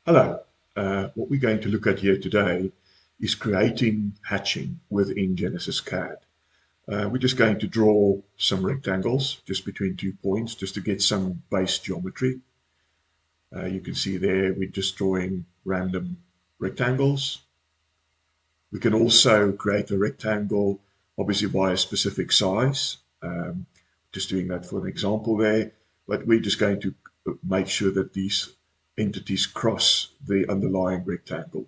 Hello. What we're going to look at here today is creating hatching within Genesis CAD. We're just going to draw some rectangles just between 2 points just to get some base geometry. You can see there we're just drawing random rectangles. We can also create a rectangle obviously by a specific size. Just doing that for an example there, but we're just going to make sure that these entities cross the underlying rectangle.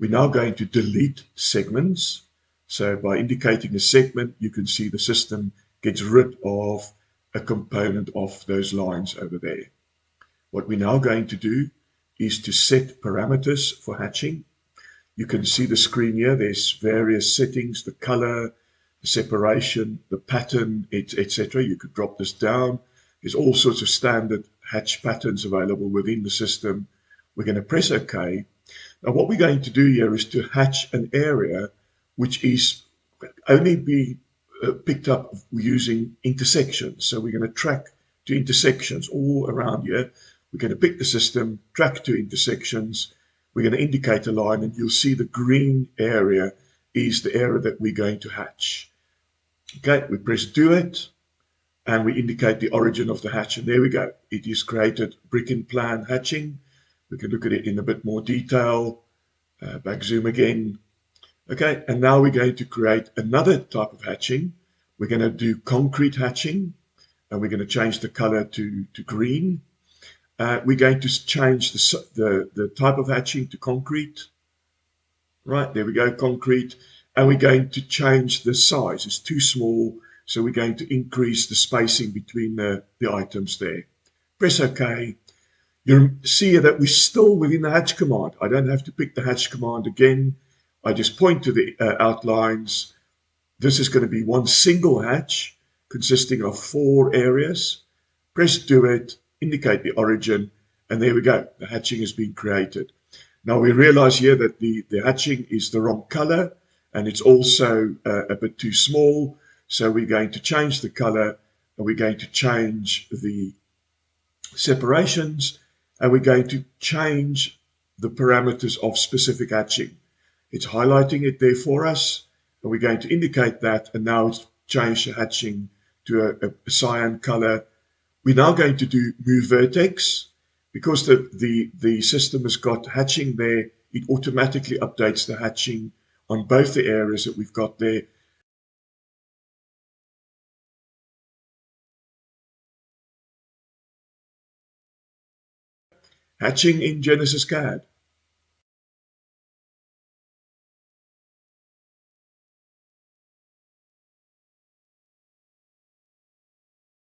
We're now going to delete segments. So by indicating a segment, you can see the system gets rid of a component of those lines over there. What we're now going to do is to set parameters for hatching. You can see the screen here. There's various settings, the color, the separation, the pattern, etc. You could drop this down. There's all sorts of standard hatch patterns available within the system. We're going to press OK. Now what we're going to do here is to hatch an area which is only be picked up using intersections. So we're going to track to intersections all around here. We're going to pick the system, track to intersections. We're going to indicate a line, and you'll see the green area is the area that we're going to hatch. Okay, we press do it, and we indicate the origin of the hatch, and there we go. It is created brick and plan hatching. We can look at it in a bit more detail. Back zoom again. Okay, and now we're going to create another type of hatching. We're going to do concrete hatching, and we're going to change the color to green. We're going to change the type of hatching to concrete. Right, there we go, concrete. And we're going to change the size. It's too small, so we're going to increase the spacing between the items there. Press OK. You'll see that we're still within the hatch command. I don't have to pick the hatch command again. I just point to the outlines. This is going to be one single hatch consisting of 4 areas. Press do it, indicate the origin, and there we go. The hatching has been created. Now we realize here that the hatching is the wrong color, and it's also a bit too small. So we're going to change the color, and we're going to change the separations, and we're going to change the parameters of specific hatching. It's highlighting it there for us, and we're going to indicate that, and now it's changed the hatching to a cyan color. We're now going to do move vertex. Because the system has got hatching there, it automatically updates the hatching on both the areas that we've got there. Hatching in Genesis CAD.